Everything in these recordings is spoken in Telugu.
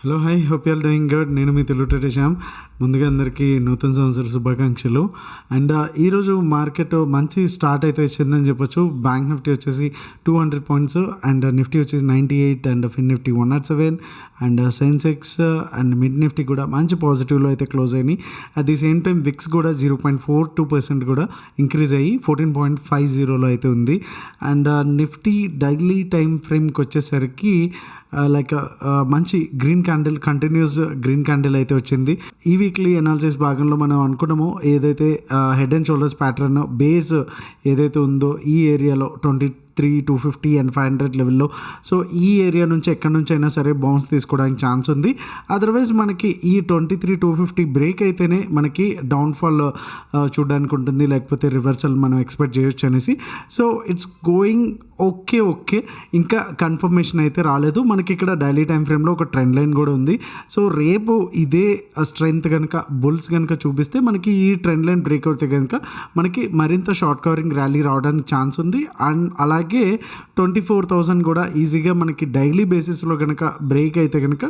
Hello hi hope you are doing good. నేను మీ తెలుగు శ్యామ్. ముందుగా అందరికీ నూతన సంవత్సర శుభాకాంక్షలు. అండ్ ఈరోజు మార్కెట్ మంచి స్టార్ట్ అయితే వచ్చిందని చెప్పొచ్చు. బ్యాంక్ నిఫ్టీ వచ్చేసి 200 పాయింట్స్ అండ్ నిఫ్టీ వచ్చేసి 98 and Fin Nifty 107 and Sensex and mid Nifty కూడా మంచి పాజిటివ్లో అయితే క్లోజ్ అయినాయి. At the same time VIX కూడా 0.42% కూడా ఇంక్రీజ్ అయ్యి 14.50లో అయితే ఉంది. అండ్ నిఫ్టీ డైలీ టైం ఫ్రేమ్కి వచ్చేసరికి మంచి green candle, continuous green candle అయితే వచ్చింది. ఈ వీక్లీ అనాలిసిస్ భాగంలో మనం అనుకున్నామో ఏదైతే head and shoulders pattern base ఏదైతే ఉందో ఈ ఏరియాలో 250 అండ్ 500 లెవెల్లో, సో ఈ ఏరియా నుంచి ఎక్కడి నుంచి అయినా సరే బౌన్స్ తీసుకోవడానికి ఛాన్స్ ఉంది. అదర్వైజ్ మనకి ఈ 250 బ్రేక్ అయితేనే మనకి డౌన్ఫాల్ చూడడానికి ఉంటుంది, లేకపోతే రివర్సల్ మనం ఎక్స్పెక్ట్ చేయొచ్చు అనేసి. So it's going okay. ఇంకా కన్ఫర్మేషన్ అయితే రాలేదు. మనకి ఇక్కడ డైలీ టైం ఫ్రేమ్లో ఒక ట్రెండ్ లైన్ కూడా ఉంది. సో రేపు ఇదే స్ట్రెంగ్త్ కనుక బుల్స్ కనుక చూపిస్తే మనకి ఈ ట్రెండ్ లైన్ బ్రేక్ అవుతే కనుక మనకి మరింత షార్ట్ కవరింగ్ ర్యాలీ రావడానికి ఛాన్స్ ఉంది. అండ్ అలాగే 24,000 కూడా ఈజీగా మనకి డైలీ బేసిస్లో కనుక బ్రేక్ అయితే కనుక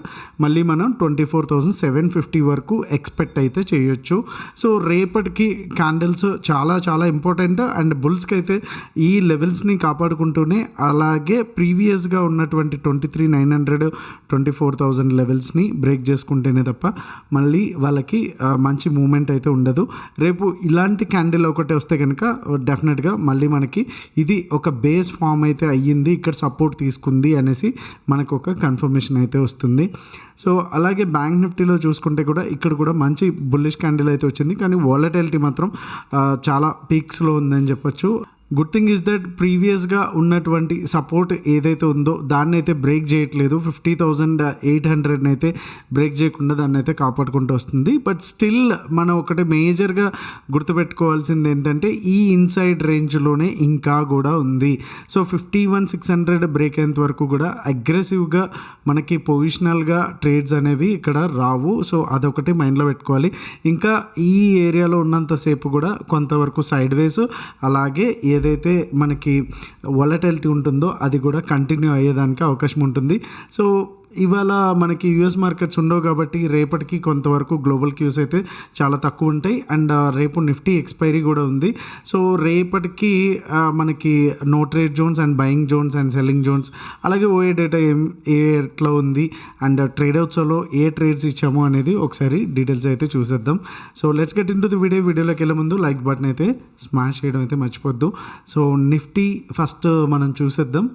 మళ్ళీ మనం 24,750 వరకు ఎక్స్పెక్ట్ అయితే చేయొచ్చు. సో రేపటికి క్యాండిల్స్ చాలా ఇంపార్టెంట్. అండ్ బుల్స్కి అయితే ఈ లెవెల్స్ని కాపాడుకుంటూనే అలాగే ప్రీవియస్గా ఉన్నటువంటి 23,900 24,000 లెవెల్స్ని బ్రేక్ చేసుకుంటేనే తప్ప మళ్ళీ వాళ్ళకి మంచి మూమెంట్ అయితే ఉండదు. రేపు ఇలాంటి క్యాండిల్ ఒకటి వస్తే కనుక డెఫినెట్గా మళ్ళీ మనకి ఇది ఒక బేస్ ఫామ్ అయితే అయ్యింది, ఇక్కడ సపోర్ట్ తీసుకుంది అనేసి మనకు ఒక కన్ఫర్మేషన్ అయితే వస్తుంది. సో అలాగే బ్యాంక్ నిఫ్టీలో చూసుకుంటే కూడా ఇక్కడ కూడా మంచి బుల్లిష్ క్యాండిల్ అయితే వచ్చింది, కానీ వాలటిలిటీ మాత్రం చాలా పీక్స్లో ఉందని చెప్పొచ్చు. గుడ్ థింగ్ ఈజ్ దట్ ప్రీవియస్గా ఉన్నటువంటి సపోర్ట్ ఏదైతే ఉందో దాన్ని అయితే బ్రేక్ చేయట్లేదు. 50,800 అయితే బ్రేక్ చేయకుండా దాన్ని అయితే కాపాడుకుంటూ వస్తుంది. బట్ స్టిల్ మనం ఒకటి మేజర్గా గుర్తుపెట్టుకోవాల్సింది ఏంటంటే ఈ ఇన్సైడ్ రేంజ్లోనే ఇంకా కూడా ఉంది. సో 51,600 బ్రేక్ అయ్యేంత వరకు కూడా అగ్రెసివ్గా మనకి పొజిషనల్గా ట్రేడ్స్ అనేవి ఇక్కడ రావు. సో అదొకటి మైండ్లో పెట్టుకోవాలి. ఇంకా ఈ ఏరియాలో ఉన్నంతసేపు కూడా కొంతవరకు సైడ్ వేస్, అలాగే ఏదైతే మనకి వాలటిలిటీ ఉంటుందో అది కూడా కంటిన్యూ అయ్యేదానికి అవకాశం ఉంటుంది. సో ఇవాళ మనకి యూఎస్ మార్కెట్స్ ఉండవు కాబట్టి రేపటికి కొంతవరకు గ్లోబల్ క్యూస్ అయితే చాలా తక్కువ ఉంటాయి. అండ్ రేపు నిఫ్టీ ఎక్స్పైరీ కూడా ఉంది. సో రేపటికి మనకి no trade zones and buying zones and selling zones, అలాగే ఓఏ డేటా ఎట్లా ఉంది అండ్ ట్రేడ్ అవుట్స్లో ఏ ట్రేడ్స్ ఇచ్చామో అనేది ఒకసారి డీటెయిల్స్ అయితే చూసేద్దాం. So let's get in to the వీడియోలోకి వెళ్ళే ముందు లైక్ బటన్ అయితే స్మాష్ చేయడం అయితే మర్చిపోద్దు. సో నిఫ్టీ ఫస్ట్ మనం చూసేద్దాం.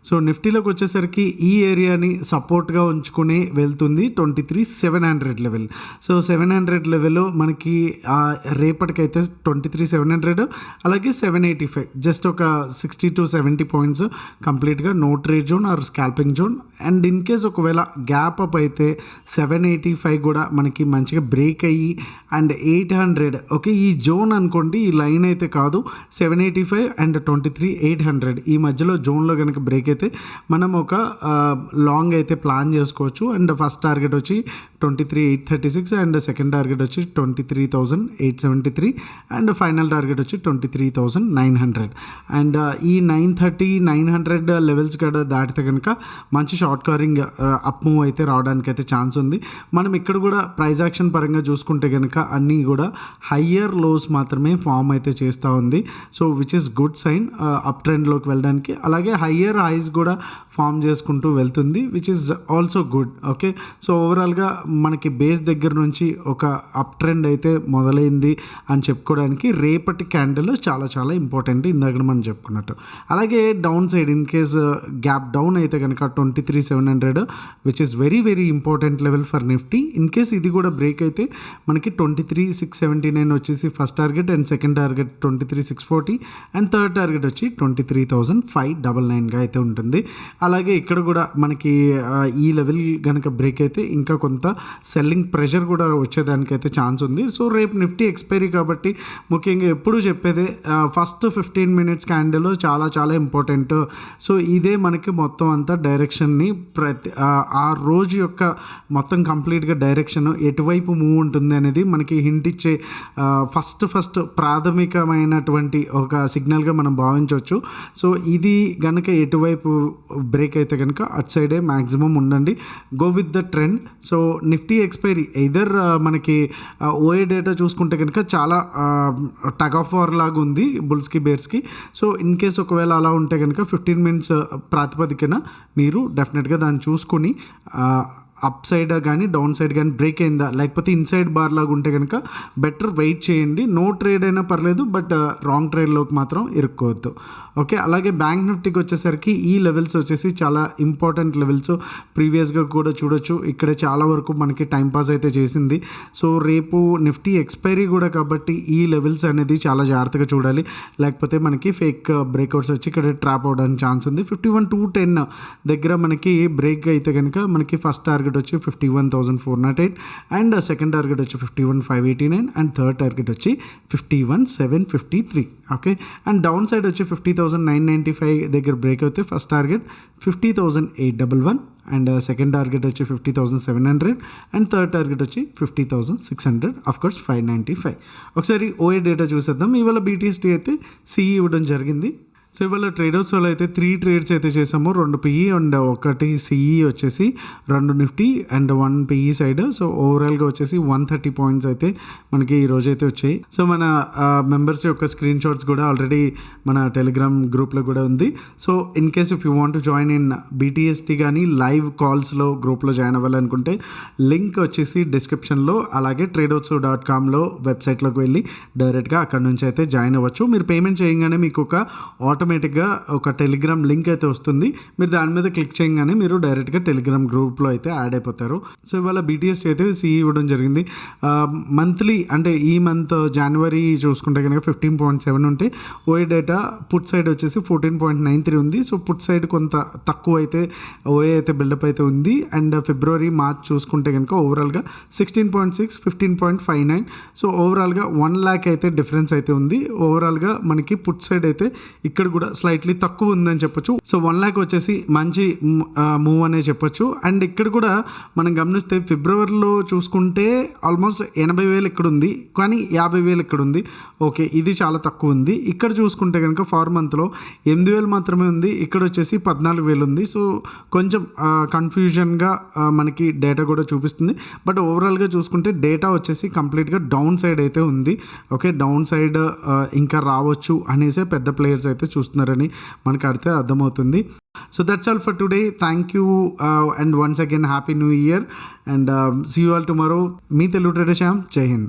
సో నిఫ్టీలోకి వచ్చేసరికి ఈ ఏరియాని సపోర్ట్గా ఉంచుకుని వెళ్తుంది 23,700 లెవెల్. సో 700 లెవెల్ మనకి రేపటికైతే 23,700 అలాగే 785, జస్ట్ ఒక 60 to 70 పాయింట్స్ కంప్లీట్గా no trade zone or scalping zone. And in case ఒకవేళ గ్యాప్ అప్ అయితే 785 కూడా మనకి మంచిగా బ్రేక్ అయ్యి అండ్ 800 ఓకే ఈ జోన్ అనుకోండి, ఈ లైన్ అయితే కాదు. 785 అండ్ 23,800 ఈ మధ్యలో జోన్లో కనుక బ్రేక్ అయితే మనం ఒక లాంగ్ అయితే ప్లాన్ చేసుకోవచ్చు. అండ్ ఫస్ట్ టార్గెట్ వచ్చి 23,836 అండ్ సెకండ్ టార్గెట్ వచ్చి 23,873 అండ్ ఫైనల్ టార్గెట్ వచ్చి 23,900. అండ్ ఈ 930-900 లెవెల్స్ కూడా దాటితే కనుక మంచి షార్ట్ కవరింగ్ అప్ మూవ్ అయితే రావడానికి అయితే ఛాన్స్ ఉంది. మనం ఇక్కడ కూడా ప్రైస్ యాక్షన్ పరంగా చూసుకుంటే కనుక అన్నీ కూడా హయ్యర్ లోస్ మాత్రమే ఫామ్ అయితే చేస్తూ ఉంది. So which is good sign up ట్రెండ్లోకి వెళ్ళడానికి. అలాగే హయ్యర్ హైస్ కూడా ఫామ్ చేసుకుంటూ వెళ్తుంది, which is also good. Okay so ఓవరాల్గా మనకి బేస్ దగ్గర నుంచి ఒక అప్ ట్రెండ్ అయితే మొదలైంది అని చెప్పుకోవడానికి రేపటి క్యాండిల్ చాలా ఇంపార్టెంట్, ఇందాక మనం చెప్పుకున్నట్టు. అలాగే down side in case gap down అయితే కనుక 23,700 which is very important level for Nifty. In case ఇది కూడా బ్రేక్ అయితే మనకి 23,679 వచ్చేసి first target and second target 23,640 and third target వచ్చి 23,599గా అయితే ఉంటుంది. అలాగే ఇక్కడ కూడా మనకి ఈ లెవెల్ కనుక బ్రేక్ అయితే ఇంకా కొంత సెల్లింగ్ ప్రెషర్ కూడా వచ్చేదానికైతే ఛాన్స్ ఉంది. సో రేపు నిఫ్టీ ఎక్స్పైరీ కాబట్టి ముఖ్యంగా ఎప్పుడు చెప్పేదే ఫస్ట్ 15 మినిట్స్ క్యాండిల్ చాలా ఇంపార్టెంట్. సో ఇదే మనకి మొత్తం అంతా డైరెక్షన్ని ఆ రోజు యొక్క మొత్తం కంప్లీట్గా డైరెక్షన్ ఎటువైపు మూవ్ ఉంటుంది అనేది మనకి హింట్ ఇచ్చే ఫస్ట్ ప్రాథమికమైనటువంటి ఒక సిగ్నల్గా మనం భావించవచ్చు. సో ఇది కనుక ఎటువైపు ఎటువైపు బ్రేక్ అయితే కనుక అటు సైడే మ్యాక్సిమం ఉండండి. Go with the trend. So Nifty expiry either మనకి ఓఏ డేటా చూసుకుంటే కనుక చాలా టగ్ ఆఫ్ వార్ లాగా ఉంది బుల్స్కి బేర్స్కి. సో ఇన్ కేస్ ఒకవేళ అలా ఉంటే కనుక 15 మినిట్స్ ప్రాతిపదికన మీరు డెఫినెట్గా దాన్ని చూసుకొని అప్ సైడ్ కానీ డౌన్ సైడ్ కానీ బ్రేక్ అయిందా, లేకపోతే ఇన్సైడ్ బార్ లాగా ఉంటే కనుక బెటర్ వెయిట్ చేయండి. నో ట్రేడ్ అయినా పర్లేదు, బట్ రాంగ్ ట్రేడ్లోకి మాత్రం ఇరుక్కోవద్దు. ఓకే, అలాగే బ్యాంక్ నిఫ్టీకి వచ్చేసరికి ఈ లెవెల్స్ వచ్చేసి చాలా ఇంపార్టెంట్ లెవెల్స్. ప్రీవియస్గా కూడా చూడొచ్చు, ఇక్కడ చాలా వరకు మనకి టైంపాస్ అయితే చేసింది. సో రేపు నిఫ్టీ ఎక్స్పైరీ కూడా కాబట్టి ఈ లెవెల్స్ అనేది చాలా జాగ్రత్తగా చూడాలి, లేకపోతే మనకి ఫేక్ బ్రేక్అవుట్స్ వచ్చి ఇక్కడ ట్రాప్ అవడానికి ఛాన్స్ ఉంది. 51,210 దగ్గర మనకి బ్రేక్ అయితే కనుక మనకి ఫస్ట్ టార్గెట్ వచ్చి 51,408 అండ్ సెకండ్ టార్గెట్ వచ్చి 51,589 అండ్ థర్డ్ టార్గెట్ వచ్చి 51,753. ఓకే, అండ్ డౌన్ సైడ్ వచ్చి 50,995 దగ్గర బ్రేక్ అయితే first target 50,811 and second target వచ్చి 50,700 అండ్ థర్డ్ టార్గెట్ వచ్చి 50,600, అఫ్కోర్స్ 595. ఒకసారి ఓఏ డేటా చూసేద్దాం. ఇవాళ బీటీఎస్టీ అయితే సిఈ ఇవ్వడం జరిగింది. సో ఇవాళ ట్రేడర్స్ వాళ్ళు అయితే 3 ట్రేడ్స్ అయితే చేసాము, 2 పిఈ అండ్ 1 సిఈ వచ్చేసి 2 Nifty and 1 PE side. So ఓవరాల్గా వచ్చేసి 130 పాయింట్స్ అయితే మనకి ఈ రోజు అయితే వచ్చాయి. సో మన మెంబర్స్ యొక్క స్క్రీన్ షాట్స్ కూడా ఆల్రెడీ మన టెలిగ్రామ్ గ్రూప్లో కూడా ఉంది. So in case if you want to join in బీటీఎస్టీ కానీ లైవ్ కాల్స్లో గ్రూప్లో జాయిన్ అవ్వాలనుకుంటే లింక్ వచ్చేసి డిస్క్రిప్షన్లో, అలాగే tradeoutsu.comలో వెబ్సైట్లోకి వెళ్ళి డైరెక్ట్గా అక్కడ నుంచి అయితే జాయిన్ అవ్వచ్చు. మీరు పేమెంట్ చేయగానే మీకు ఒక ఆటోమేటిక్గా ఒక టెలిగ్రామ్ లింక్ అయితే వస్తుంది. మీరు దాని మీద క్లిక్ చేయగానే మీరు డైరెక్ట్గా టెలిగ్రామ్ గ్రూప్లో అయితే యాడ్ అయిపోతారు. సో ఇవాళ బీటీఎస్ అయితే సిఈ ఇవ్వడం జరిగింది. మంత్లీ అంటే ఈ మంత్ జనవరి చూసుకుంటే కనుక 15.7 ఉంటే ఓఏ డేటా పుట్ సైడ్ వచ్చేసి 14.93 ఉంది. సో పుట్ సైడ్ కొంత తక్కువ అయితే ఓఏ అయితే బిల్డప్ అయితే ఉంది. అండ్ ఫిబ్రవరి మార్చ్ చూసుకుంటే కనుక ఓవరాల్గా 16.6, 15.59. సో ఓవరాల్గా 1 lakh అయితే డిఫరెన్స్ అయితే ఉంది. ఓవరాల్గా మనకి పుట్ సైడ్ అయితే ఇక్కడ కూడా స్లైట్లీ తక్కువ ఉందని చెప్పొచ్చు. సో 1 lakh వచ్చేసి మంచి మూవ్ అనే చెప్పొచ్చు. అండ్ ఇక్కడ కూడా మనం గమనిస్తే ఫిబ్రవరిలో చూసుకుంటే ఆల్మోస్ట్ 80,000 ఇక్కడ ఉంది, కానీ 50,000 ఇక్కడ ఉంది. ఓకే, ఇది చాలా తక్కువ ఉంది. ఇక్కడ చూసుకుంటే కనుక 4 మంత్లో 8,000 మాత్రమే ఉంది, ఇక్కడ వచ్చేసి 14,000 ఉంది. సో కొంచెం కన్ఫ్యూజన్గా మనకి డేటా కూడా చూపిస్తుంది. బట్ ఓవరాల్గా చూసుకుంటే డేటా వచ్చేసి కంప్లీట్గా డౌన్ సైడ్ అయితే ఉంది. ఓకే, డౌన్ సైడ్ ఇంకా రావచ్చు అనేసే పెద్ద ప్లేయర్స్ అయితే చూస్తున్నారని మనకు అడితే అర్థమవుతుంది. So that's all for today. Thank you and once again happy new year and see you all tomorrow. మీ తెలుగు ట్రేడర్ శ్యామ్. జై హింద్.